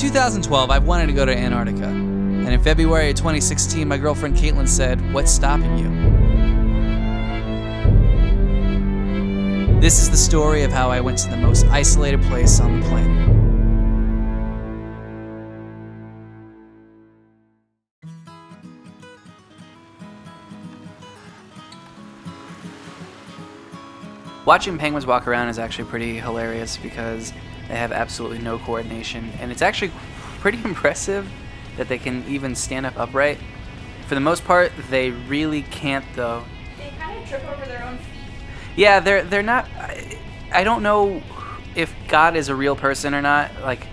2012, I've wanted to go to Antarctica. And in February of 2016, my girlfriend Caitlin said, "What's stopping you?" This is the story of how I went to the most isolated place on the planet. Watching penguins walk around is actually pretty hilarious because they have absolutely no coordination, and it's actually pretty impressive that they can even stand up upright. For the most part, they really can't, though. They kind of trip over their own feet. Yeah, they're not. I don't know if God is a real person or not. Like,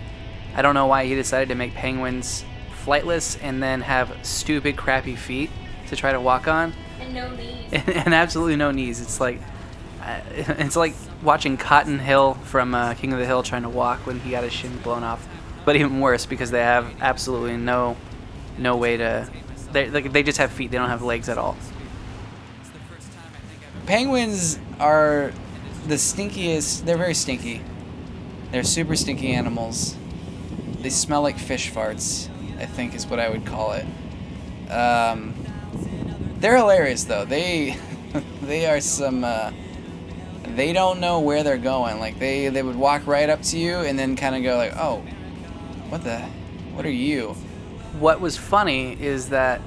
I don't know why he decided to make penguins flightless and then have stupid, crappy feet to try to walk on. And no knees. And absolutely no knees. It's like watching Cotton Hill from King of the Hill trying to walk when he got his shin blown off. But even worse because they have absolutely no way to. They just have feet. They don't have legs at all. Penguins are the stinkiest. They're very stinky. They're super stinky animals. They smell like fish farts, I think is what I would call it. They're hilarious though. They are some. They don't know where they're going. Like they would walk right up to you and then kind of go like, "Oh, what are you?" What was funny is that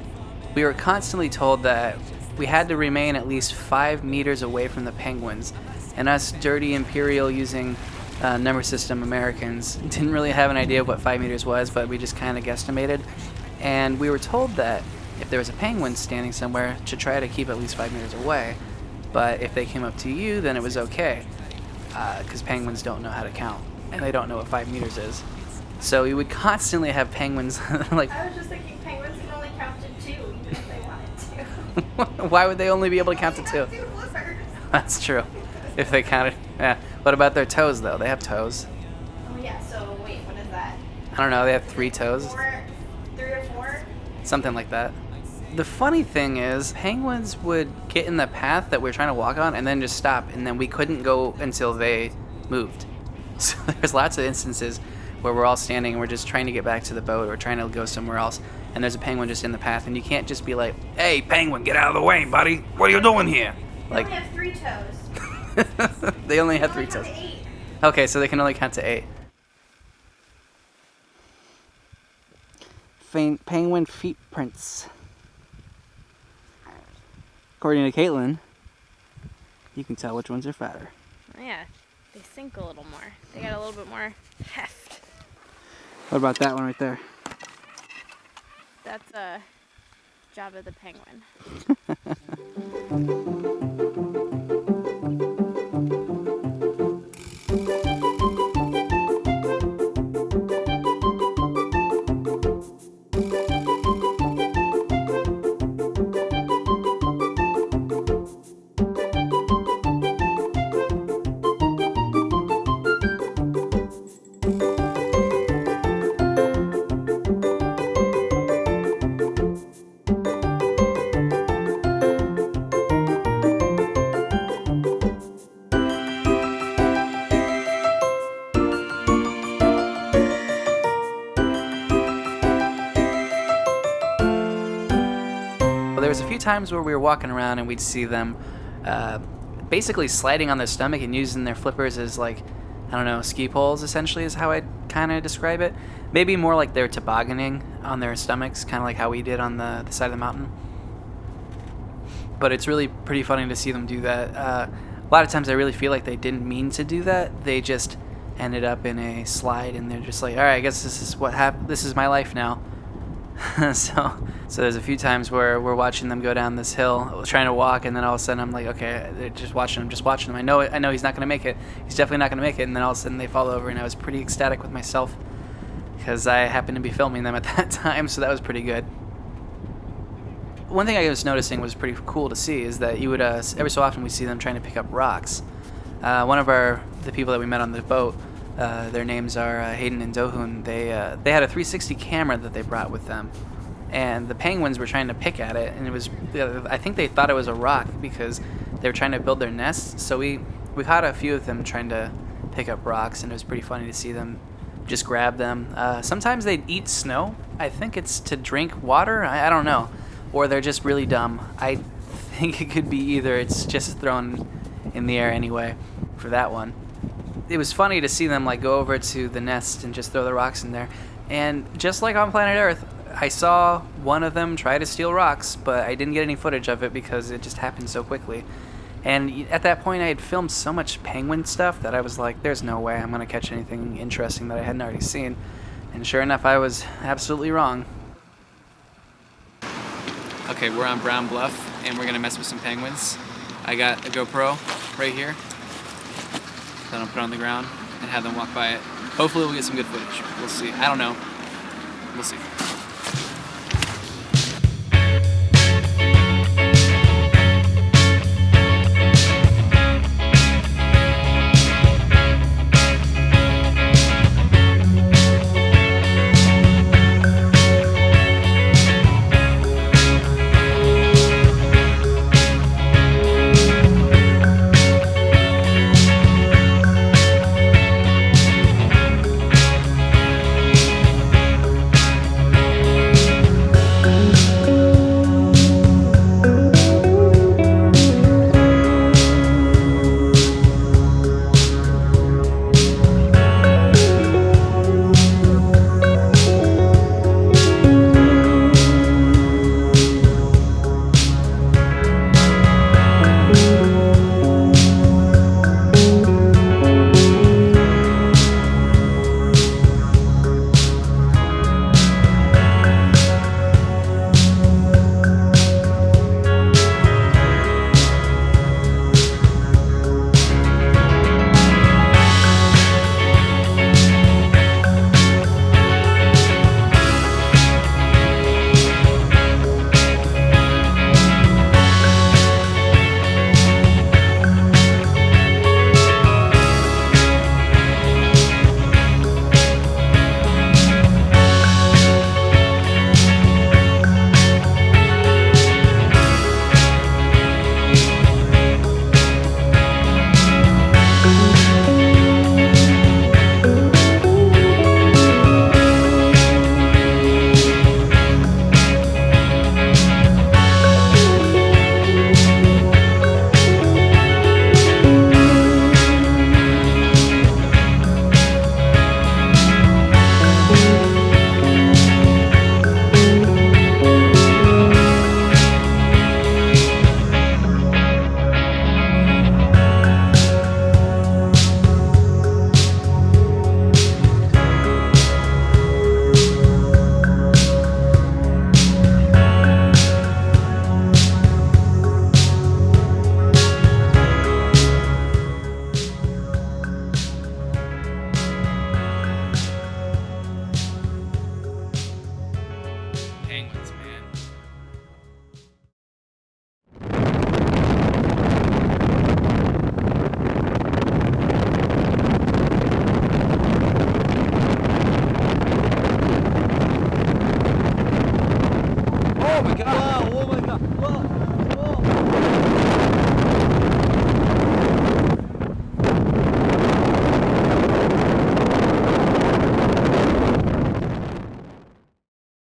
we were constantly told that we had to remain at least 5 meters away from the penguins, and us dirty imperial using number system Americans didn't really have an idea of what 5 meters was, but we just kind of guesstimated. And we were told that if there was a penguin standing somewhere, to try to keep at least 5 meters away. But if they came up to you, then it was okay, because penguins don't know how to count, and they don't know what 5 meters is. So we would constantly have penguins like. I was just thinking penguins can only count to 2, even if they wanted to. Why would they only be able to count to 2? 2 flippers. That's true. If they counted, yeah. What about their toes though? They have toes. Oh yeah. So wait, what is that? I don't know. They have 3 toes. 3 or 4. Something like that. The funny thing is, penguins would get in the path that we're trying to walk on and then just stop, and then we couldn't go until they moved. So there's lots of instances where we're all standing and we're just trying to get back to the boat or trying to go somewhere else, and there's a penguin just in the path, and you can't just be like, "Hey, penguin, get out of the way, buddy. What are you doing here?" They only have 3 toes. They only have 3 toes. 8. Okay, so they can only count to 8. Penguin feet prints. According to Caitlin, you can tell which ones are fatter. Yeah, they sink a little more. They got a little bit more heft. What about that one right there? That's a job of the penguin. There was a few times where we were walking around and we'd see them basically sliding on their stomach and using their flippers as, like, I don't know, ski poles essentially is how I'd kind of describe it. Maybe more like they're tobogganing on their stomachs, kind of like how we did on the side of the mountain. But it's really pretty funny to see them do that. A lot of times I really feel like they didn't mean to do that. They just ended up in a slide and they're just like, all right, I guess this is what happened. This is my life now. So there's a few times where we're watching them go down this hill, trying to walk, and then all of a sudden I'm like, okay, they're just watching them. I know he's not going to make it. He's definitely not going to make it. And then all of a sudden they fall over, and I was pretty ecstatic with myself because I happened to be filming them at that time, so that was pretty good. One thing I was noticing was pretty cool to see is that you would every so often we see them trying to pick up rocks. One of the people that we met on the boat, their names are Hayden and Dohun. They had a 360 camera that they brought with them, and the penguins were trying to pick at it, and it was I think they thought it was a rock because they were trying to build their nests. So we caught a few of them trying to pick up rocks, and it was pretty funny to see them just grab them. Sometimes they eat snow. I think it's to drink water. I don't know. Or they're just really dumb. I think it could be either. It's just thrown in the air anyway for that one. It was funny to see them like go over to the nest and just throw the rocks in there. And just like on planet Earth, I saw one of them try to steal rocks, but I didn't get any footage of it because it just happened so quickly. And at that point, I had filmed so much penguin stuff that I was like, there's no way I'm going to catch anything interesting that I hadn't already seen. And sure enough, I was absolutely wrong. Okay, we're on Brown Bluff, and we're going to mess with some penguins. I got a GoPro right here. So I'll put it on the ground and have them walk by it. Hopefully we'll get some good footage. We'll see. I don't know. We'll see. Wow, oh my god. Wow.